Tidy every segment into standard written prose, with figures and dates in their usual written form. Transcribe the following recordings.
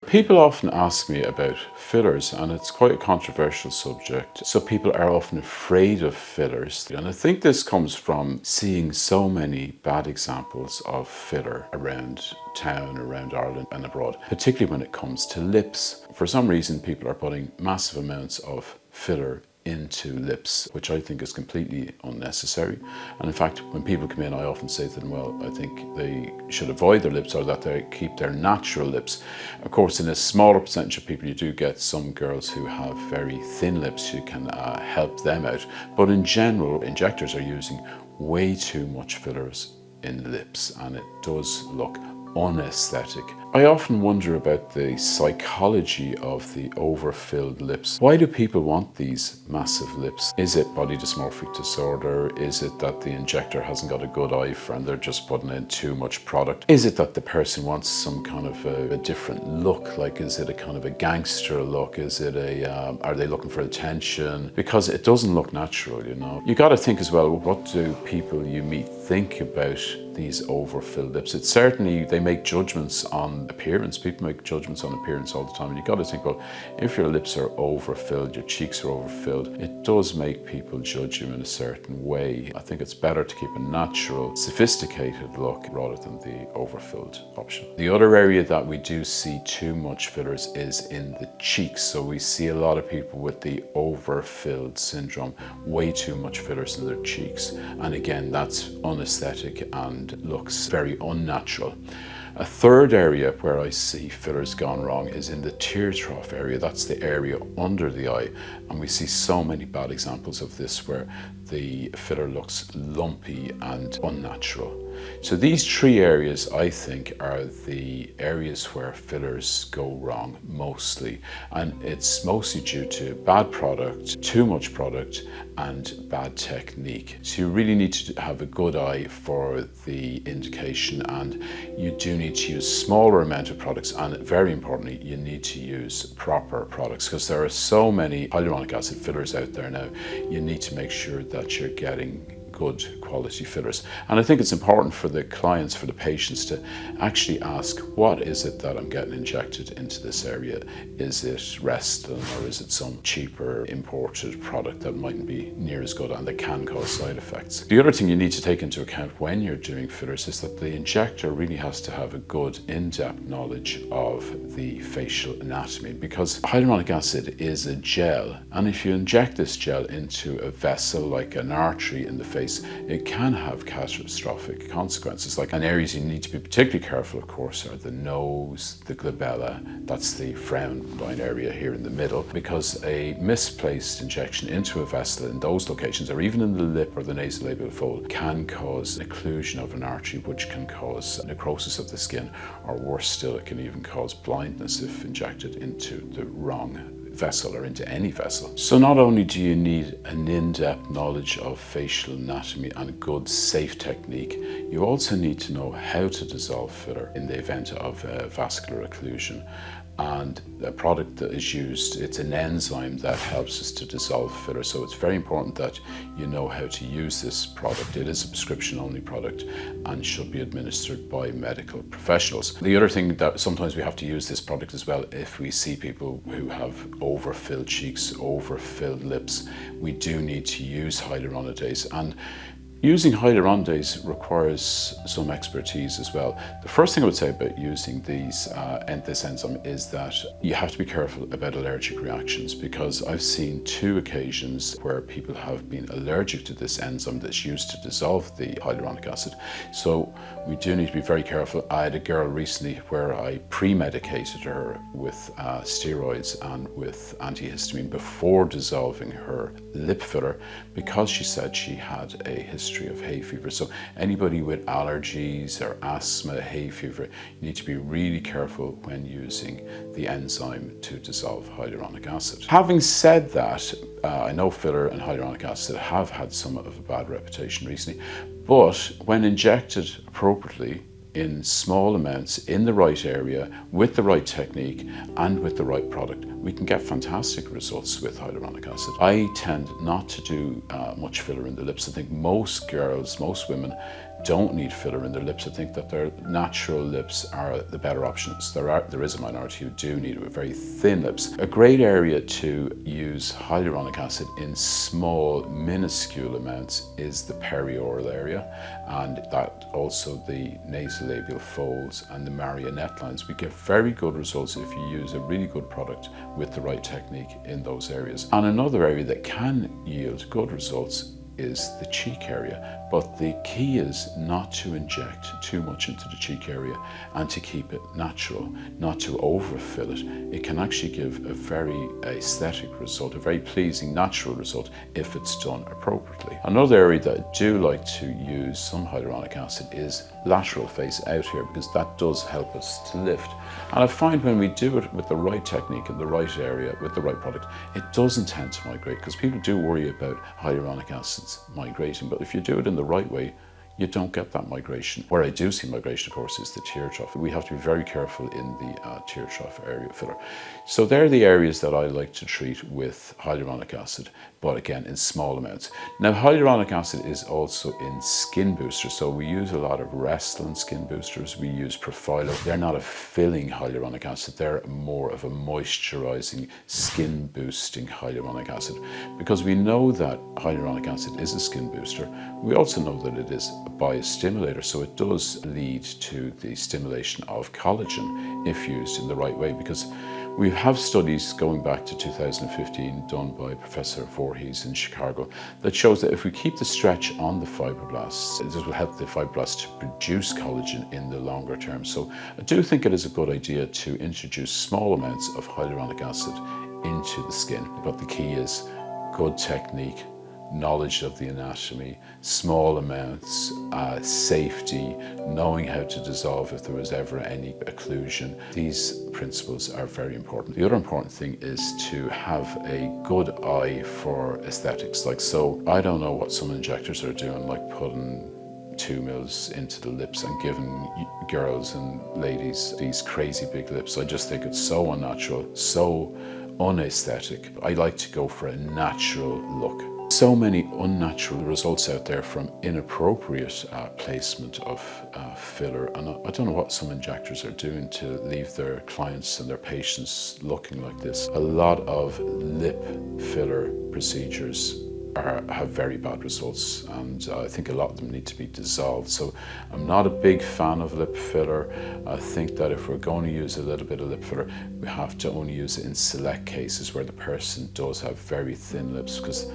People often ask me about fillers, and it's quite a controversial subject. So people are often afraid of fillers. And I think this comes from seeing so many bad examples of filler around town, around Ireland and abroad, particularly when it comes to lips. For some reason, people are putting massive amounts of filler into lips, which I think is completely unnecessary. And in fact, when people come in, I often say to them, well, I think they should avoid their lips, or that they keep their natural lips. Of course, in a smaller percentage of people, you do get some girls who have very thin lips. You can help them out. But in general, injectors are using way too much fillers in the lips, and it does look unaesthetic. I often wonder about the psychology of the overfilled lips. Why do people want these massive lips? Is it body dysmorphic disorder? Is it that the injector hasn't got a good eye for and they're just putting in too much product? Is it that the person wants some kind of a different look? Like, is it a kind of a gangster look? Is it are they looking for attention? Because it doesn't look natural, you know. You got to think as well, what do people you meet think about these overfilled lips? It's certainly, they make judgments on appearance. People make judgments on appearance all the time, and you got to think, well, if your lips are overfilled, your cheeks are overfilled, it does make people judge you in a certain way. I think it's better to keep a natural, sophisticated look rather than the overfilled option. The other area that we do see too much fillers is in the cheeks. So we see a lot of people with the overfilled syndrome, way too much fillers in their cheeks, and again, that's unaesthetic and looks very unnatural. A third area where I see fillers gone wrong is in the tear trough area. That's the area under the eye, and we see so many bad examples of this where the filler looks lumpy and unnatural. So these three areas, I think, are the areas where fillers go wrong mostly, and it's mostly due to bad product, too much product, and bad technique. So you really need to have a good eye for the indication, and you do need to use smaller amount of products, and very importantly, you need to use proper products, because there are so many hyaluronic acid fillers out there now. You need to make sure that you're getting good quality fillers. And I think it's important for the clients, for the patients, to actually ask, what is it that I'm getting injected into this area? Is it Restylane, or is it some cheaper imported product that mightn't be near as good and that can cause side effects? The other thing you need to take into account when you're doing fillers is that the injector really has to have a good in-depth knowledge of the facial anatomy, because hyaluronic acid is a gel, and if you inject this gel into a vessel like an artery in the face, it can have catastrophic consequences. Like, and areas you need to be particularly careful, of course, are the nose, the glabella, that's the frown line area here in the middle, because a misplaced injection into a vessel in those locations, or even in the lip or the nasolabial fold, can cause occlusion of an artery, which can cause necrosis of the skin, or worse still, it can even cause blindness if injected into the wrong vessel or into any vessel. So not only do you need an in-depth knowledge of facial anatomy and good safe technique, you also need to know how to dissolve filler in the event of vascular occlusion. And the product that is used, it's an enzyme that helps us to dissolve filler. So it's very important that you know how to use this product. It is a prescription-only product and should be administered by medical professionals. The other thing, that sometimes we have to use this product as well if we see people who have overfilled cheeks, overfilled lips. We do need to use hyaluronidase, and using hyaluronidase requires some expertise as well. The first thing I would say about using this enzyme is that you have to be careful about allergic reactions, because I've seen 2 occasions where people have been allergic to this enzyme that's used to dissolve the hyaluronic acid. So we do need to be very careful. I had a girl recently where I pre-medicated her with steroids and with antihistamine before dissolving her lip filler, because she said she had a history of hay fever. So anybody with allergies or asthma, hay fever, you need to be really careful when using the enzyme to dissolve hyaluronic acid. Having said that, I know filler and hyaluronic acid have had somewhat of a bad reputation recently, but when injected appropriately, in small amounts, in the right area, with the right technique and with the right product, we can get fantastic results with hyaluronic acid. I tend not to do much filler in the lips. I think most girls, most women don't need filler in their lips. I think that their natural lips are the better options. There is a minority who do need it with very thin lips. A great area to use hyaluronic acid in small, minuscule amounts is the perioral area, and that also the nasolabial folds and the marionette lines. We get very good results if you use a really good product with the right technique in those areas. And another area that can yield good results is the cheek area, but the key is not to inject too much into the cheek area and to keep it natural, not to overfill it. It can actually give a very aesthetic result, a very pleasing natural result if it's done appropriately. Another area that I do like to use some hyaluronic acid is lateral face out here, because that does help us to lift. And I find when we do it with the right technique in the right area with the right product, it doesn't tend to migrate, because people do worry about hyaluronic acids migrating, but if you do it in the right way, you don't get that migration. Where I do see migration, of course, is the tear trough. We have to be very careful in the tear trough area filler. So they're the areas that I like to treat with hyaluronic acid, but again, in small amounts. Now, hyaluronic acid is also in skin boosters. So we use a lot of Restylane skin boosters. We use Profilo. They're not a filling hyaluronic acid. They're more of a moisturizing, skin boosting hyaluronic acid. Because we know that hyaluronic acid is a skin booster, we also know that it is a biostimulator. So it does lead to the stimulation of collagen if used in the right way, because we have studies going back to 2015 done by Professor Voorhees in Chicago that shows that if we keep the stretch on the fibroblasts, this will help the fibroblasts to produce collagen in the longer term. So I do think it is a good idea to introduce small amounts of hyaluronic acid into the skin. But the key is good technique, knowledge of the anatomy, small amounts, safety, knowing how to dissolve if there was ever any occlusion. These principles are very important. The other important thing is to have a good eye for aesthetics. So I don't know what some injectors are doing, like putting 2 mils into the lips and giving girls and ladies these crazy big lips. I just think it's so unnatural, so unaesthetic. I like to go for a natural look. So many unnatural results out there from inappropriate placement of filler, and I don't know what some injectors are doing to leave their clients and their patients looking like this. A lot of lip filler procedures have very bad results, and I think a lot of them need to be dissolved. So I'm not a big fan of lip filler. I think that if we're going to use a little bit of lip filler, we have to only use it in select cases where the person does have very thin lips, because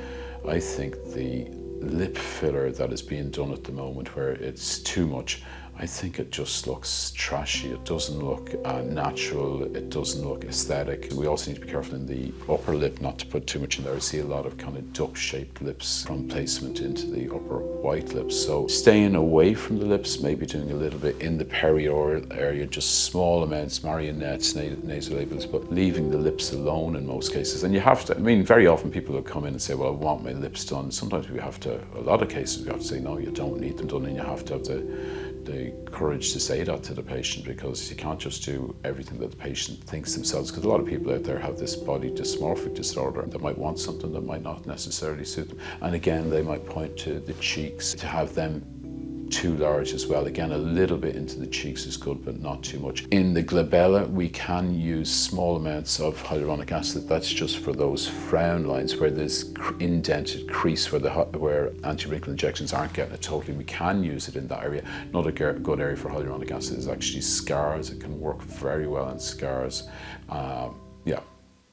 I think the lip filler that is being done at the moment, where it's too much, I think it just looks trashy. It doesn't look natural. It doesn't look aesthetic. We also need to be careful in the upper lip not to put too much in there. I see a lot of kind of duck-shaped lips from placement into the upper white lips. So staying away from the lips, maybe doing a little bit in the perioral area, just small amounts, marionettes, nasolabials, but leaving the lips alone in most cases. And you have to, very often people will come in and say, well, I want my lips done. Sometimes we have to, a lot of cases, we have to say, no, you don't need them done, and you have to have the courage to say that to the patient, because you can't just do everything that the patient thinks themselves, because a lot of people out there have this body dysmorphic disorder that might want something that might not necessarily suit them. And again, they might point to the cheeks, to have them too large as well. Again, a little bit into the cheeks is good, but not too much. In the glabella, we can use small amounts of hyaluronic acid. That's just for those frown lines where there's indented crease, where anti-wrinkle injections aren't getting it totally. We can use it in that area. Another good area for hyaluronic acid is actually scars. It can work very well in scars.